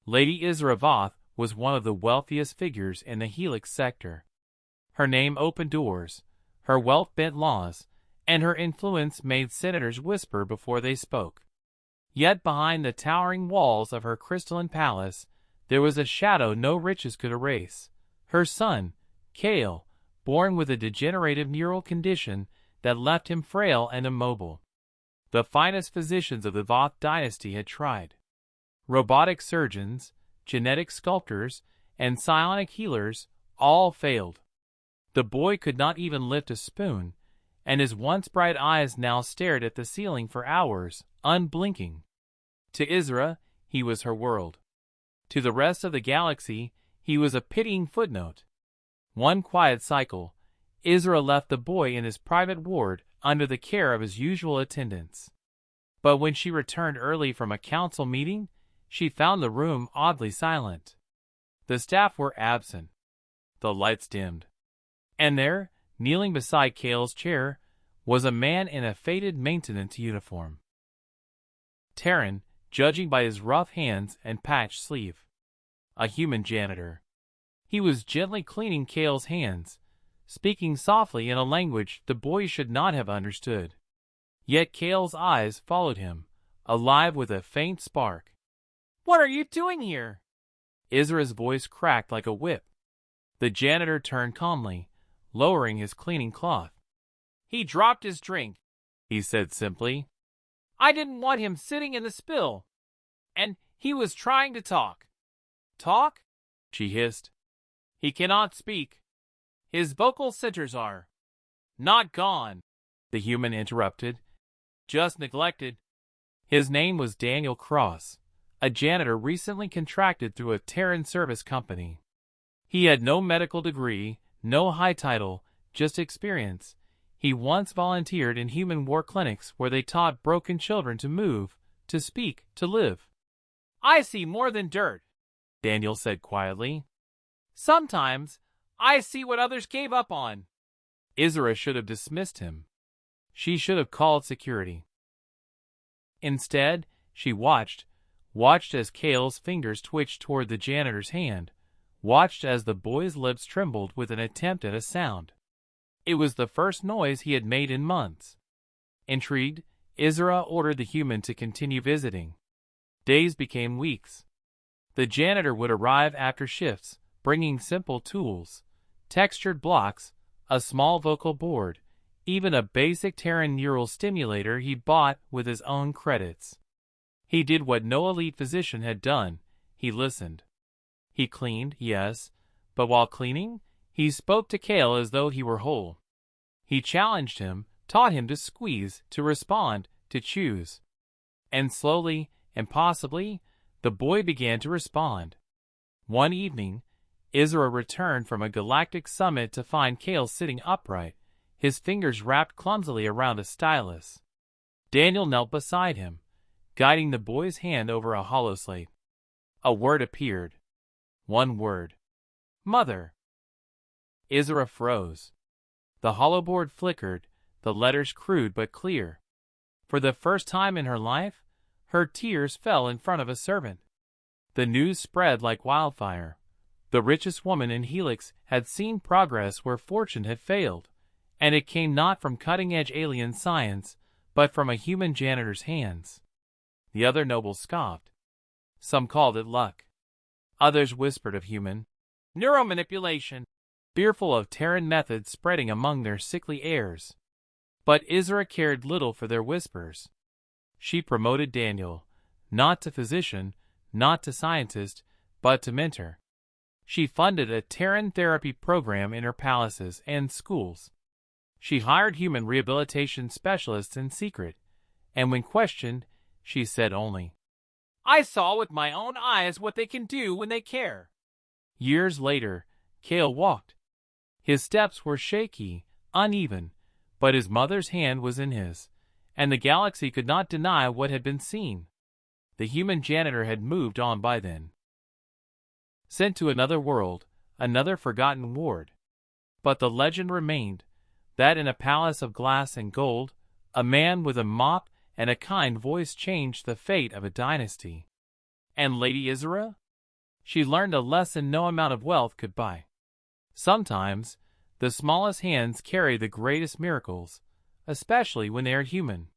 Lady Isra Voth was one of the wealthiest figures in the Helix sector. Her name opened doors, her wealth bent laws, and her influence made senators whisper before they spoke. Yet behind the towering walls of her crystalline palace, there was a shadow no riches could erase. Her son, Kale, born with a degenerative neural condition that left him frail and immobile. The finest physicians of the Voth dynasty had tried. Robotic surgeons, genetic sculptors, and psionic healers all failed. The boy could not even lift a spoon, and his once bright eyes now stared at the ceiling for hours, unblinking. To Isra, he was her world. To the rest of the galaxy, he was a pitying footnote. One quiet cycle, Isra left the boy in his private ward under the care of his usual attendants. But when she returned early from a council meeting, she found the room oddly silent. The staff were absent. The lights dimmed. And there, kneeling beside Kale's chair, was a man in a faded maintenance uniform. Terran, judging by his rough hands and patched sleeve. A human janitor. He was gently cleaning Kale's hands, speaking softly in a language the boy should not have understood. Yet Kale's eyes followed him, alive with a faint spark. "What are you doing here?" Isra's voice cracked like a whip. The janitor turned calmly, lowering his cleaning cloth. "He dropped his drink," he said simply. "I didn't want him sitting in the spill. And he was trying to talk." "Talk?" she hissed. "He cannot speak. His vocal centers are not gone," the human interrupted. "Just neglected." His name was Daniel Cross, a janitor recently contracted through a Terran service company. He had no medical degree, no high title, just experience. He once volunteered in human war clinics where they taught broken children to move, to speak, to live. "I see more than dirt," Daniel said quietly. "Sometimes I see what others gave up on." Isra should have dismissed him. She should have called security. Instead, she watched as Kale's fingers twitched toward the janitor's hand, watched as the boy's lips trembled with an attempt at a sound. It was the first noise he had made in months. Intrigued, Isra ordered the human to continue visiting. Days became weeks. The janitor would arrive after shifts, bringing simple tools, textured blocks, a small vocal board, even a basic Terran neural stimulator he bought with his own credits. He did what no elite physician had done. He listened. He cleaned, yes, but while cleaning, he spoke to Kale as though he were whole. He challenged him, taught him to squeeze, to respond, to choose. And slowly, and possibly, the boy began to respond. One evening, Isra returned from a galactic summit to find Kale sitting upright, his fingers wrapped clumsily around a stylus. Daniel knelt beside him, guiding the boy's hand over a holoslate. A word appeared. One word. "Mother." Isra froze. The holoboard flickered, the letters crude but clear. For the first time in her life, her tears fell in front of a servant. The news spread like wildfire. The richest woman in Helix had seen progress where fortune had failed, and it came not from cutting-edge alien science, but from a human janitor's hands. The other nobles scoffed. Some called it luck. Others whispered of human neuromanipulation, fearful of Terran methods spreading among their sickly heirs. But Isra cared little for their whispers. She promoted Daniel, not to physician, not to scientist, but to mentor. She funded a Terran therapy program in her palaces and schools. She hired human rehabilitation specialists in secret, and when questioned, she said only, "I saw with my own eyes what they can do when they care." Years later, Kale walked. His steps were shaky, uneven, but his mother's hand was in his, and the galaxy could not deny what had been seen. The human janitor had moved on by then. Sent to another world, another forgotten ward. But the legend remained, that in a palace of glass and gold, a man with a mop and a kind voice changed the fate of a dynasty. And Lady Isra? she learned a lesson no amount of wealth could buy. Sometimes, the smallest hands carry the greatest miracles, especially when they are human.